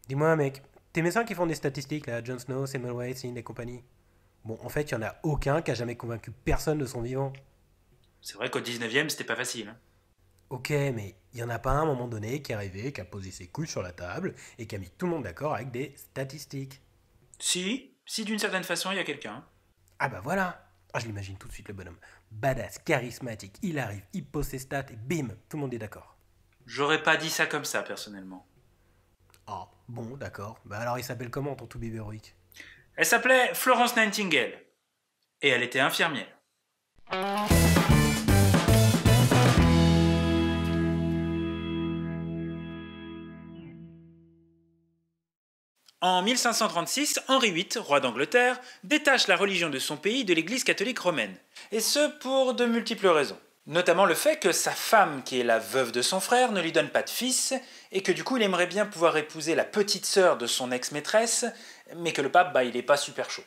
Dis-moi, mec, tes médecins qui font des statistiques, là, Jon Snow, Semmelweis, Hind et compagnie. Bon, en fait, il y en a aucun qui a jamais convaincu personne de son vivant. C'est vrai qu'au 19e, c'était pas facile, hein. Ok, mais il y en a pas un à un moment donné qui est arrivé, qui a posé ses couilles sur la table et qui a mis tout le monde d'accord avec des statistiques. Si d'une certaine façon, il y a quelqu'un. Ah bah voilà. Ah, je l'imagine tout de suite le bonhomme. Badass, charismatique, il arrive, il pose ses stats et bim, tout le monde est d'accord. J'aurais pas dit ça comme ça, personnellement. Ah, bon, d'accord. Bah alors il s'appelle comment ton tout bébé héroïque? Elle s'appelait Florence Nightingale. Et elle était infirmière. En 1536, Henri VIII, roi d'Angleterre, détache la religion de son pays de l'Église catholique romaine. Et ce pour de multiples raisons. Notamment le fait que sa femme, qui est la veuve de son frère, ne lui donne pas de fils, et que du coup il aimerait bien pouvoir épouser la petite sœur de son ex-maîtresse, mais que le pape, il est pas super chaud.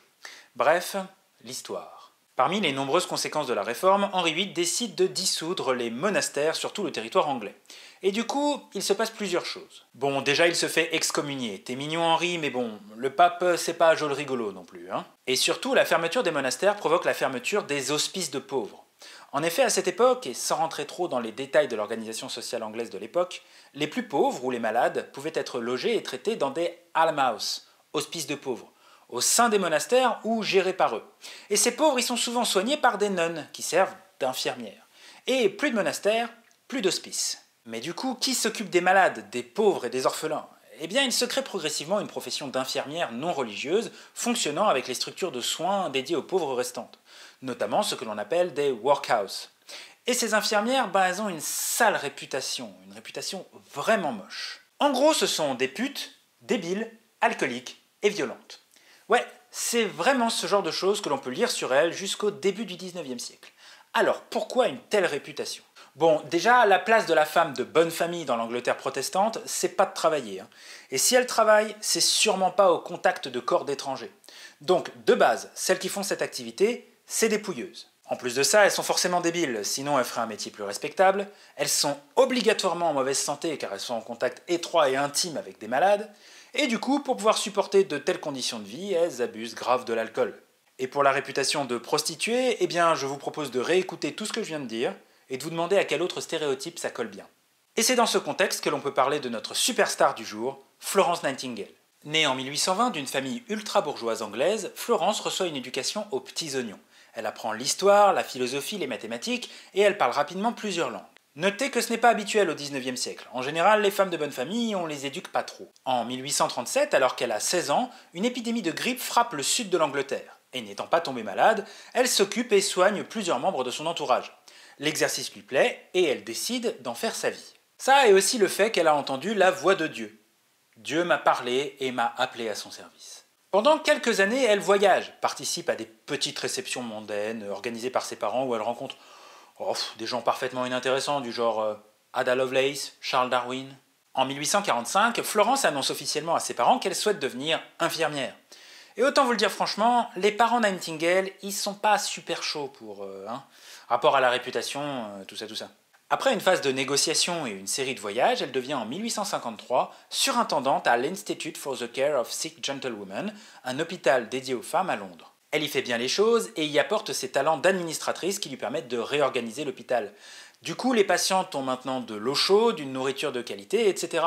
Bref, l'histoire. Parmi les nombreuses conséquences de la réforme, Henri VIII décide de dissoudre les monastères sur tout le territoire anglais. Et du coup, il se passe plusieurs choses. Bon, déjà, il se fait excommunier. T'es mignon Henri, mais bon, le pape, c'est pas joli rigolo non plus, hein. Et surtout, la fermeture des monastères provoque la fermeture des hospices de pauvres. En effet, à cette époque, et sans rentrer trop dans les détails de l'organisation sociale anglaise de l'époque, les plus pauvres ou les malades pouvaient être logés et traités dans des almhouses, hospices de pauvres, au sein des monastères ou gérés par eux. Et ces pauvres, ils sont souvent soignés par des nonnes qui servent d'infirmières. Et plus de monastères, plus d'hospices. Mais du coup, qui s'occupe des malades, des pauvres et des orphelins? Eh bien, il se crée progressivement une profession d'infirmière non religieuse, fonctionnant avec les structures de soins dédiées aux pauvres restantes, notamment ce que l'on appelle des workhouses. Et ces infirmières, elles ont une sale réputation, une réputation vraiment moche. En gros, ce sont des putes, débiles, alcooliques et violentes. Ouais, c'est vraiment ce genre de choses que l'on peut lire sur elles jusqu'au début du 19e siècle. Alors, pourquoi une telle réputation? Bon, déjà, la place de la femme de bonne famille dans l'Angleterre protestante, c'est pas de travailler, hein. Et si elle travaille, c'est sûrement pas au contact de corps d'étrangers. Donc, de base, celles qui font cette activité, c'est des pouilleuses. En plus de ça, elles sont forcément débiles, sinon elles feraient un métier plus respectable. Elles sont obligatoirement en mauvaise santé car elles sont en contact étroit et intime avec des malades. Et du coup, pour pouvoir supporter de telles conditions de vie, elles abusent grave de l'alcool. Et pour la réputation de prostituée, eh bien, je vous propose de réécouter tout ce que je viens de dire et de vous demander à quel autre stéréotype ça colle bien. Et c'est dans ce contexte que l'on peut parler de notre superstar du jour, Florence Nightingale. Née en 1820 d'une famille ultra-bourgeoise anglaise, Florence reçoit une éducation aux petits oignons. Elle apprend l'histoire, la philosophie, les mathématiques, et elle parle rapidement plusieurs langues. Notez que ce n'est pas habituel au XIXe siècle. En général, les femmes de bonne famille, on les éduque pas trop. En 1837, alors qu'elle a 16 ans, une épidémie de grippe frappe le sud de l'Angleterre. Et n'étant pas tombée malade, elle s'occupe et soigne plusieurs membres de son entourage. L'exercice lui plaît et elle décide d'en faire sa vie. Ça et aussi le fait qu'elle a entendu la voix de Dieu. Dieu m'a parlé et m'a appelé à son service. Pendant quelques années, elle voyage, participe à des petites réceptions mondaines organisées par ses parents où elle rencontre des gens parfaitement inintéressants du genre Ada Lovelace, Charles Darwin. En 1845, Florence annonce officiellement à ses parents qu'elle souhaite devenir infirmière. Et autant vous le dire franchement, les parents Nightingale, ils sont pas super chauds pour rapport à la réputation, tout ça, tout ça. Après une phase de négociation et une série de voyages, elle devient en 1853 surintendante à l'Institute for the Care of Sick Gentlewomen, un hôpital dédié aux femmes à Londres. Elle y fait bien les choses et y apporte ses talents d'administratrice qui lui permettent de réorganiser l'hôpital. Du coup, les patientes ont maintenant de l'eau chaude, une nourriture de qualité, etc.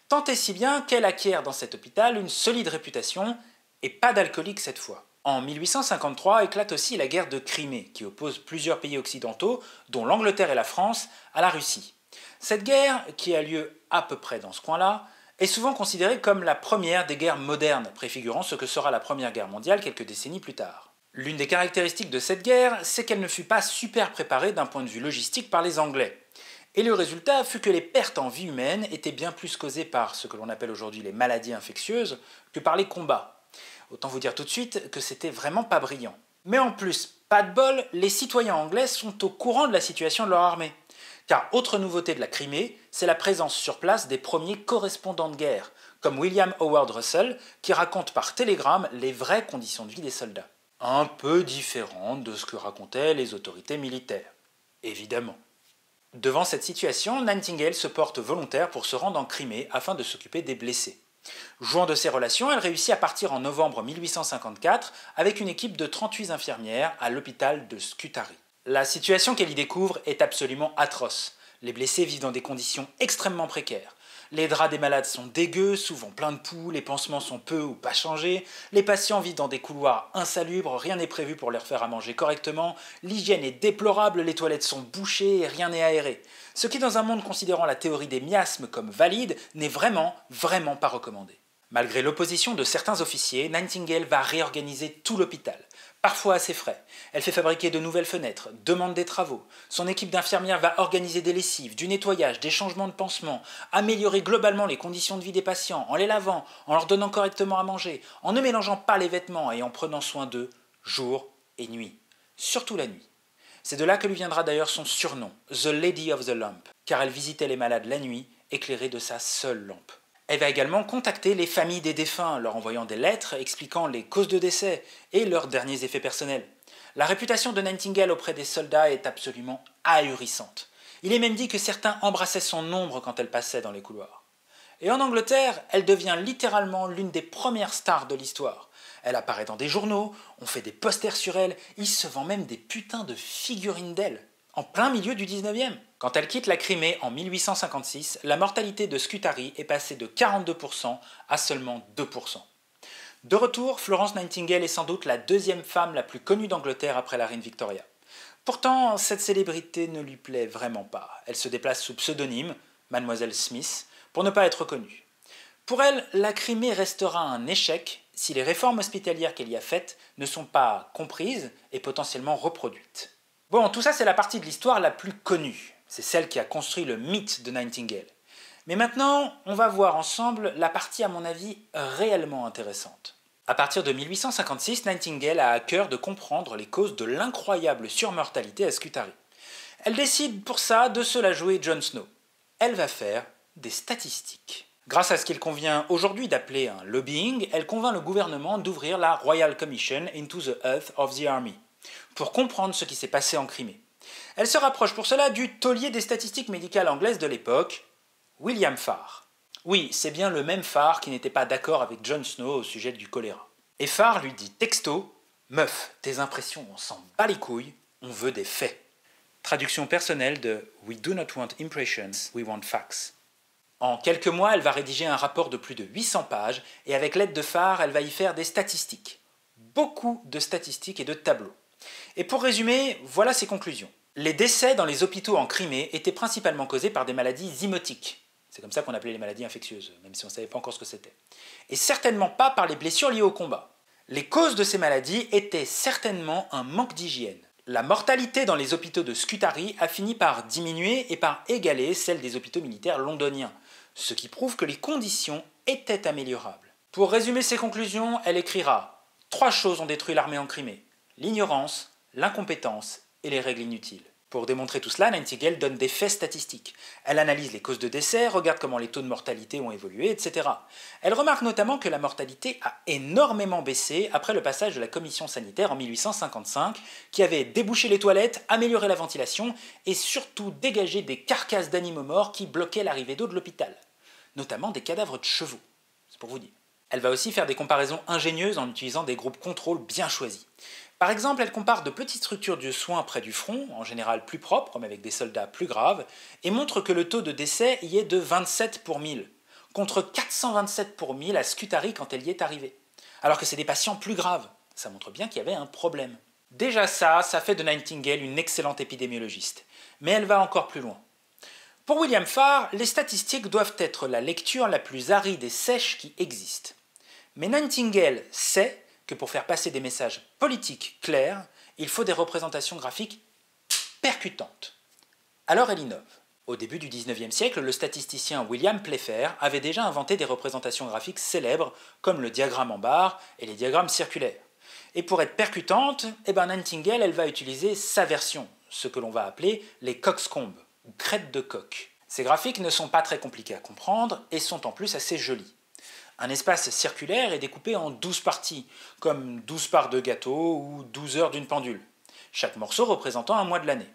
Tant et si bien qu'elle acquiert dans cet hôpital une solide réputation et pas d'alcoolique cette fois. En 1853 éclate aussi la guerre de Crimée, qui oppose plusieurs pays occidentaux, dont l'Angleterre et la France, à la Russie. Cette guerre, qui a lieu à peu près dans ce coin-là, est souvent considérée comme la première des guerres modernes, préfigurant ce que sera la Première Guerre mondiale quelques décennies plus tard. L'une des caractéristiques de cette guerre, c'est qu'elle ne fut pas super préparée d'un point de vue logistique par les Anglais. Et le résultat fut que les pertes en vie humaine étaient bien plus causées par ce que l'on appelle aujourd'hui les maladies infectieuses que par les combats. Autant vous dire tout de suite que c'était vraiment pas brillant. Mais en plus, pas de bol, les citoyens anglais sont au courant de la situation de leur armée. Car autre nouveauté de la Crimée, c'est la présence sur place des premiers correspondants de guerre, comme William Howard Russell, qui raconte par télégramme les vraies conditions de vie des soldats. Un peu différentes de ce que racontaient les autorités militaires. Évidemment. Devant cette situation, Nightingale se porte volontaire pour se rendre en Crimée afin de s'occuper des blessés. Jouant de ces relations, elle réussit à partir en novembre 1854 avec une équipe de 38 infirmières à l'hôpital de Scutari. La situation qu'elle y découvre est absolument atroce. Les blessés vivent dans des conditions extrêmement précaires. Les draps des malades sont dégueux, souvent pleins de poux, les pansements sont peu ou pas changés, les patients vivent dans des couloirs insalubres, rien n'est prévu pour leur faire à manger correctement, l'hygiène est déplorable, les toilettes sont bouchées et rien n'est aéré. Ce qui, dans un monde considérant la théorie des miasmes comme valide, n'est vraiment pas recommandé. Malgré l'opposition de certains officiers, Nightingale va réorganiser tout l'hôpital, parfois à ses frais. Elle fait fabriquer de nouvelles fenêtres, demande des travaux. Son équipe d'infirmières va organiser des lessives, du nettoyage, des changements de pansements, améliorer globalement les conditions de vie des patients en les lavant, en leur donnant correctement à manger, en ne mélangeant pas les vêtements et en prenant soin d'eux jour et nuit. Surtout la nuit. C'est de là que lui viendra d'ailleurs son surnom, The Lady of the Lamp, car elle visitait les malades la nuit, éclairée de sa seule lampe. Elle va également contacter les familles des défunts, leur envoyant des lettres expliquant les causes de décès et leurs derniers effets personnels. La réputation de Nightingale auprès des soldats est absolument ahurissante. Il est même dit que certains embrassaient son ombre quand elle passait dans les couloirs. Et en Angleterre, elle devient littéralement l'une des premières stars de l'histoire. Elle apparaît dans des journaux, on fait des posters sur elle, il se vend même des putains de figurines d'elle, en plein milieu du 19e. Quand elle quitte la Crimée en 1856, la mortalité de Scutari est passée de 42% à seulement 2%. De retour, Florence Nightingale est sans doute la deuxième femme la plus connue d'Angleterre après la reine Victoria. Pourtant, cette célébrité ne lui plaît vraiment pas. Elle se déplace sous pseudonyme, Mademoiselle Smith, pour ne pas être connue. Pour elle, la Crimée restera un échec si les réformes hospitalières qu'elle y a faites ne sont pas comprises et potentiellement reproduites. Bon, tout ça c'est la partie de l'histoire la plus connue. C'est celle qui a construit le mythe de Nightingale. Mais maintenant, on va voir ensemble la partie à mon avis réellement intéressante. À partir de 1856, Nightingale a à cœur de comprendre les causes de l'incroyable surmortalité à Scutari. Elle décide pour ça de se la jouer Jon Snow. Elle va faire des statistiques. Grâce à ce qu'il convient aujourd'hui d'appeler un lobbying, elle convainc le gouvernement d'ouvrir la Royal Commission into the Health of the Army, pour comprendre ce qui s'est passé en Crimée. Elle se rapproche pour cela du taulier des statistiques médicales anglaises de l'époque, William Farr. Oui, c'est bien le même Farr qui n'était pas d'accord avec Jon Snow au sujet du choléra. Et Farr lui dit texto « Meuf, tes impressions, on s'en bat les couilles, on veut des faits ». Traduction personnelle de « We do not want impressions, we want facts ». En quelques mois, elle va rédiger un rapport de plus de 800 pages et avec l'aide de Farr, elle va y faire des statistiques. Beaucoup de statistiques et de tableaux. Et pour résumer, voilà ses conclusions. Les décès dans les hôpitaux en Crimée étaient principalement causés par des maladies zymotiques. C'est comme ça qu'on appelait les maladies infectieuses, même si on ne savait pas encore ce que c'était. Et certainement pas par les blessures liées au combat. Les causes de ces maladies étaient certainement un manque d'hygiène. La mortalité dans les hôpitaux de Scutari a fini par diminuer et par égaler celle des hôpitaux militaires londoniens, ce qui prouve que les conditions étaient améliorables. Pour résumer ses conclusions, elle écrira « 3 choses ont détruit l'armée en Crimée. L'inignorance, l'incompétence et les règles inutiles. » Pour démontrer tout cela, Nightingale donne des faits statistiques. Elle analyse les causes de décès, regarde comment les taux de mortalité ont évolué, etc. Elle remarque notamment que la mortalité a énormément baissé après le passage de la commission sanitaire en 1855, qui avait débouché les toilettes, amélioré la ventilation et surtout dégagé des carcasses d'animaux morts qui bloquaient l'arrivée d'eau de l'hôpital, notamment des cadavres de chevaux. C'est pour vous dire. Elle va aussi faire des comparaisons ingénieuses en utilisant des groupes contrôle bien choisis. Par exemple, elle compare de petites structures de soins près du front, en général plus propres, mais avec des soldats plus graves, et montre que le taux de décès y est de 27 pour 1000, contre 427 pour 1000 à Scutari quand elle y est arrivée. Alors que c'est des patients plus graves. Ça montre bien qu'il y avait un problème. Déjà ça fait de Nightingale une excellente épidémiologiste. Mais elle va encore plus loin. Pour William Farr, les statistiques doivent être la lecture la plus aride et sèche qui existe. Mais Nightingale sait que pour faire passer des messages politiques clairs, il faut des représentations graphiques percutantes. Alors elle innove. Au début du XIXe siècle, le statisticien William Playfair avait déjà inventé des représentations graphiques célèbres comme le diagramme en barre et les diagrammes circulaires. Et pour être percutante, Nightingale elle va utiliser sa version, ce que l'on va appeler les coxcombes, ou crêtes de coq. Ces graphiques ne sont pas très compliqués à comprendre et sont en plus assez jolis. Un espace circulaire est découpé en 12 parties, comme 12 parts de gâteau ou 12 heures d'une pendule, chaque morceau représentant un mois de l'année.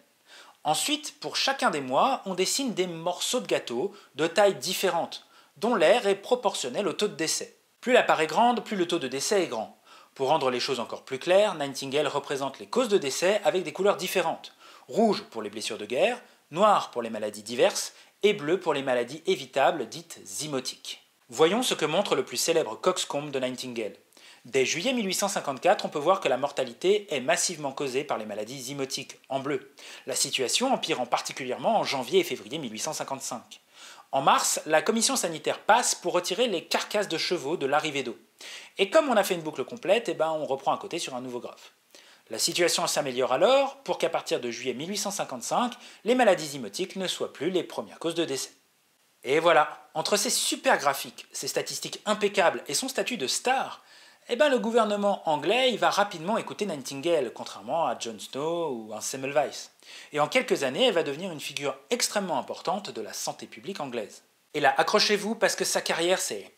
Ensuite, pour chacun des mois, on dessine des morceaux de gâteau de tailles différentes, dont l'air est proportionnel au taux de décès. Plus la part est grande, plus le taux de décès est grand. Pour rendre les choses encore plus claires, Nightingale représente les causes de décès avec des couleurs différentes. Rouge pour les blessures de guerre, noir pour les maladies diverses et bleu pour les maladies évitables dites zymotiques. Voyons ce que montre le plus célèbre coxcomb de Nightingale. Dès juillet 1854, on peut voir que la mortalité est massivement causée par les maladies zymotiques, en bleu. La situation empirant particulièrement en janvier et février 1855. En mars, la commission sanitaire passe pour retirer les carcasses de chevaux de l'arrivée d'eau. Et comme on a fait une boucle complète, on reprend à côté sur un nouveau graphe. La situation s'améliore alors pour qu'à partir de juillet 1855, les maladies zymotiques ne soient plus les premières causes de décès. Et voilà, entre ces super graphiques, ces statistiques impeccables et son statut de star, le gouvernement anglais va rapidement écouter Nightingale, contrairement à John Snow ou à Semmelweis. Et en quelques années, elle va devenir une figure extrêmement importante de la santé publique anglaise. Et là, accrochez-vous parce que sa carrière, c'est...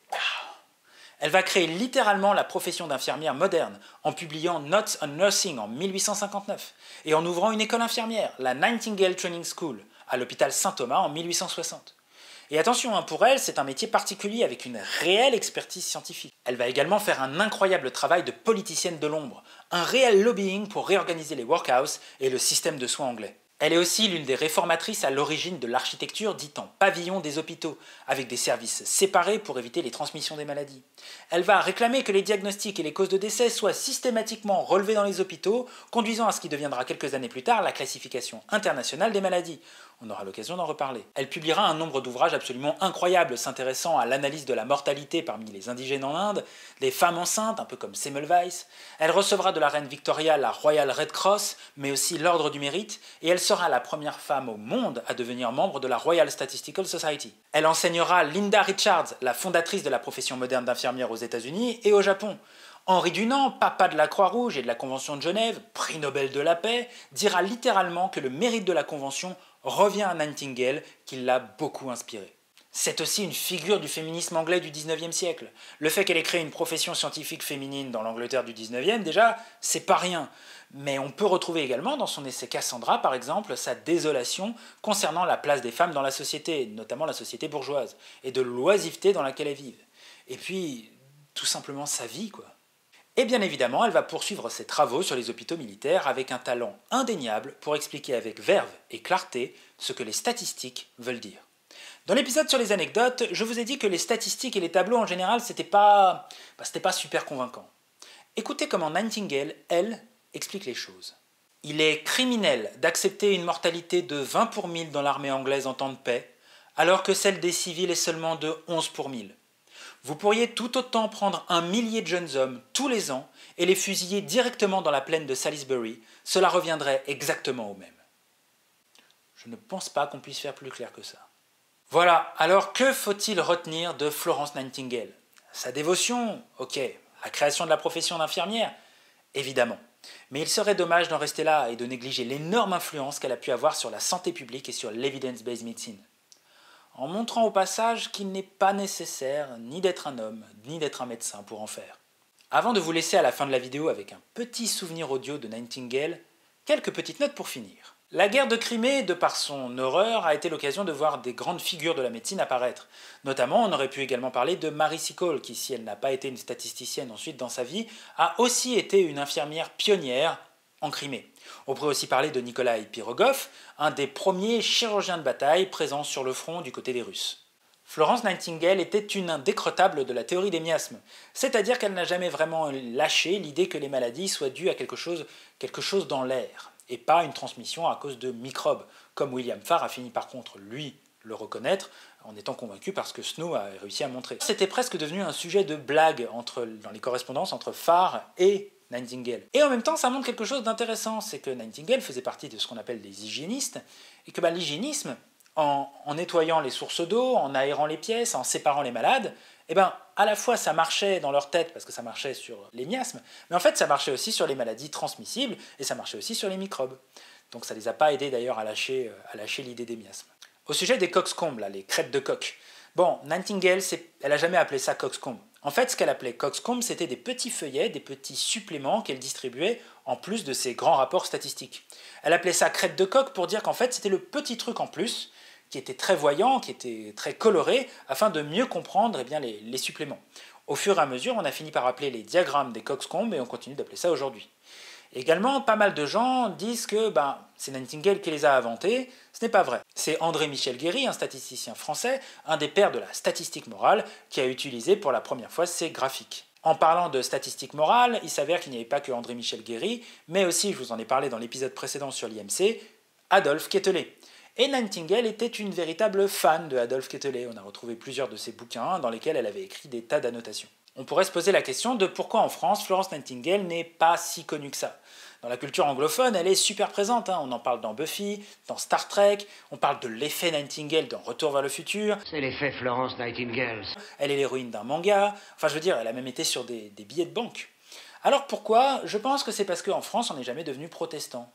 Elle va créer littéralement la profession d'infirmière moderne en publiant Notes on Nursing en 1859 et en ouvrant une école infirmière, la Nightingale Training School, à l'hôpital Saint-Thomas en 1860. Et attention, pour elle, c'est un métier particulier avec une réelle expertise scientifique. Elle va également faire un incroyable travail de politicienne de l'ombre, un réel lobbying pour réorganiser les workhouses et le système de soins anglais. Elle est aussi l'une des réformatrices à l'origine de l'architecture dite en pavillon des hôpitaux, avec des services séparés pour éviter les transmissions des maladies. Elle va réclamer que les diagnostics et les causes de décès soient systématiquement relevés dans les hôpitaux, conduisant à ce qui deviendra quelques années plus tard la classification internationale des maladies. On aura l'occasion d'en reparler. Elle publiera un nombre d'ouvrages absolument incroyables s'intéressant à l'analyse de la mortalité parmi les indigènes en Inde, des femmes enceintes, un peu comme Semmelweis. Elle recevra de la reine Victoria la Royal Red Cross, mais aussi l'Ordre du Mérite, et elle sera la première femme au monde à devenir membre de la Royal Statistical Society. Elle enseignera Linda Richards, la fondatrice de la profession moderne d'infirmière aux États-Unis et au Japon. Henri Dunant, papa de la Croix-Rouge et de la Convention de Genève, prix Nobel de la paix, dira littéralement que le mérite de la Convention revient à Nightingale, qui l'a beaucoup inspiré. C'est aussi une figure du féminisme anglais du 19e siècle. Le fait qu'elle ait créé une profession scientifique féminine dans l'Angleterre du 19e, déjà, c'est pas rien. Mais on peut retrouver également dans son essai Cassandra, par exemple, sa désolation concernant la place des femmes dans la société, notamment la société bourgeoise, et de l'oisiveté dans laquelle elles vivent. Et puis, tout simplement sa vie, quoi. Et bien évidemment, elle va poursuivre ses travaux sur les hôpitaux militaires avec un talent indéniable pour expliquer avec verve et clarté ce que les statistiques veulent dire. Dans l'épisode sur les anecdotes, je vous ai dit que les statistiques et les tableaux en général, c'était pas super convaincant. Écoutez comment Nightingale, elle, explique les choses. Il est criminel d'accepter une mortalité de 20 pour 1000 dans l'armée anglaise en temps de paix, alors que celle des civils est seulement de 11 pour 1000. Vous pourriez tout autant prendre 1 millier de jeunes hommes tous les ans et les fusiller directement dans la plaine de Salisbury, cela reviendrait exactement au même. Je ne pense pas qu'on puisse faire plus clair que ça. Voilà, alors que faut-il retenir de Florence Nightingale? Sa dévotion, ok. La création de la profession d'infirmière, évidemment. Mais il serait dommage d'en rester là et de négliger l'énorme influence qu'elle a pu avoir sur la santé publique et sur l'evidence-based medicine. En montrant au passage qu'il n'est pas nécessaire ni d'être un homme, ni d'être un médecin pour en faire. Avant de vous laisser à la fin de la vidéo avec un petit souvenir audio de Nightingale, quelques petites notes pour finir. La guerre de Crimée, de par son horreur, a été l'occasion de voir des grandes figures de la médecine apparaître. Notamment, on aurait pu également parler de Mary Seacole, qui, si elle n'a pas été une statisticienne ensuite dans sa vie, a aussi été une infirmière pionnière en Crimée. On pourrait aussi parler de Nikolai Pirogov, un des premiers chirurgiens de bataille présents sur le front du côté des Russes. Florence Nightingale était une indécrottable de la théorie des miasmes, c'est-à-dire qu'elle n'a jamais vraiment lâché l'idée que les maladies soient dues à quelque chose dans l'air, et pas une transmission à cause de microbes, comme William Farr a fini par contre, lui, le reconnaître, en étant convaincu parce que Snow a réussi à montrer. C'était presque devenu un sujet de blague dans les correspondances entre Farr et Nightingale. Et en même temps, ça montre quelque chose d'intéressant, c'est que Nightingale faisait partie de ce qu'on appelle des hygiénistes, et que l'hygiénisme, en nettoyant les sources d'eau, en aérant les pièces, en séparant les malades, à la fois ça marchait dans leur tête parce que ça marchait sur les miasmes, mais en fait ça marchait aussi sur les maladies transmissibles et ça marchait aussi sur les microbes. Donc ça ne les a pas aidés d'ailleurs à lâcher l'idée des miasmes. Au sujet des coxcombs, les crêpes de coq, Nightingale, elle n'a jamais appelé ça coxcomb. En fait, ce qu'elle appelait coxcomb, c'était des petits feuillets, des petits suppléments qu'elle distribuait en plus de ses grands rapports statistiques. Elle appelait ça crêpes de coq pour dire qu'en fait c'était le petit truc en plus qui était très voyant, qui était très coloré, afin de mieux comprendre les suppléments. Au fur et à mesure, on a fini par appeler les diagrammes des coxcombs et on continue d'appeler ça aujourd'hui. Également, pas mal de gens disent que c'est Nightingale qui les a inventés. Ce n'est pas vrai. C'est André-Michel Guéry, un statisticien français, un des pères de la statistique morale, qui a utilisé pour la première fois ces graphiques. En parlant de statistique morale, il s'avère qu'il n'y avait pas que André-Michel Guéry, mais aussi, je vous en ai parlé dans l'épisode précédent sur l'IMC, Adolphe Quetelet. Et Nightingale était une véritable fan de Adolphe Quetelet. On a retrouvé plusieurs de ses bouquins dans lesquels elle avait écrit des tas d'annotations. On pourrait se poser la question de pourquoi en France, Florence Nightingale n'est pas si connue que ça. Dans la culture anglophone, elle est super présente, on en parle dans Buffy, dans Star Trek, on parle de l'effet Nightingale dans Retour vers le futur. C'est l'effet Florence Nightingale. Elle est l'héroïne d'un manga, elle a même été sur des billets de banque. Alors pourquoi? Je pense que c'est parce qu'en France, on n'est jamais devenu protestant.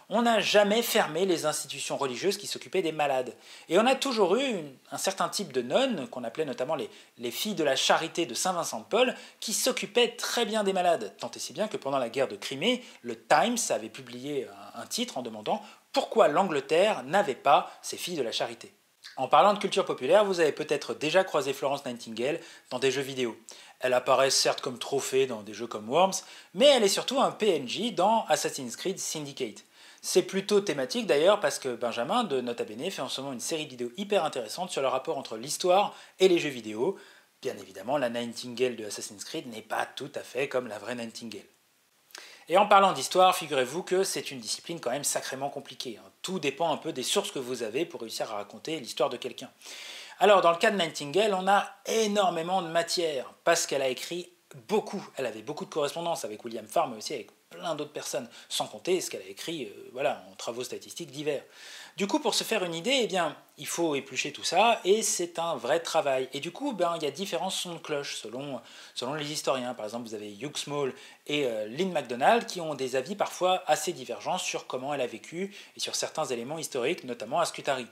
On n'a jamais fermé les institutions religieuses qui s'occupaient des malades. Et on a toujours eu un certain type de nonnes, qu'on appelait notamment les filles de la charité de Saint-Vincent de Paul, qui s'occupaient très bien des malades. Tant et si bien que pendant la guerre de Crimée, le Times avait publié un titre en demandant pourquoi l'Angleterre n'avait pas ces filles de la charité. En parlant de culture populaire, vous avez peut-être déjà croisé Florence Nightingale dans des jeux vidéo. Elle apparaît certes comme trophée dans des jeux comme Worms, mais elle est surtout un PNJ dans Assassin's Creed Syndicate. C'est plutôt thématique d'ailleurs parce que Benjamin de Nota Bene fait en ce moment une série de vidéos hyper intéressantes sur le rapport entre l'histoire et les jeux vidéo. Bien évidemment, la Nightingale de Assassin's Creed n'est pas tout à fait comme la vraie Nightingale. Et en parlant d'histoire, figurez-vous que c'est une discipline quand même sacrément compliquée. Tout dépend un peu des sources que vous avez pour réussir à raconter l'histoire de quelqu'un. Alors dans le cas de Nightingale, on a énormément de matière parce qu'elle a écrit beaucoup. Elle avait beaucoup de correspondances avec William Farr, mais aussi avec plein d'autres personnes, sans compter ce qu'elle a écrit en travaux statistiques divers. Du coup, pour se faire une idée, il faut éplucher tout ça, et c'est un vrai travail. Et du coup, il y a différents sons de cloche selon les historiens. Par exemple, vous avez Hugh Small et Lynn MacDonald qui ont des avis parfois assez divergents sur comment elle a vécu et sur certains éléments historiques, notamment à Scutari.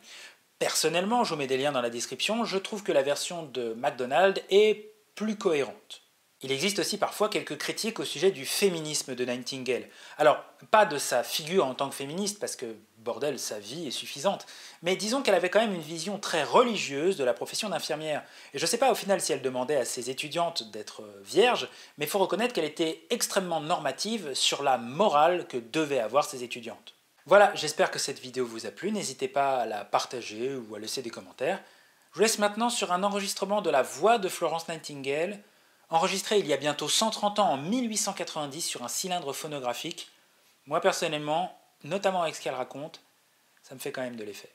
Personnellement, je vous mets des liens dans la description, je trouve que la version de MacDonald est plus cohérente. Il existe aussi parfois quelques critiques au sujet du féminisme de Nightingale. Alors, pas de sa figure en tant que féministe, parce que, bordel, sa vie est suffisante, mais disons qu'elle avait quand même une vision très religieuse de la profession d'infirmière. Et je ne sais pas au final si elle demandait à ses étudiantes d'être vierges, mais il faut reconnaître qu'elle était extrêmement normative sur la morale que devaient avoir ses étudiantes. Voilà, j'espère que cette vidéo vous a plu, n'hésitez pas à la partager ou à laisser des commentaires. Je vous laisse maintenant sur un enregistrement de la voix de Florence Nightingale, enregistré il y a bientôt 130 ans en 1890 sur un cylindre phonographique. Moi personnellement, notamment avec ce qu'elle raconte, ça me fait quand même de l'effet.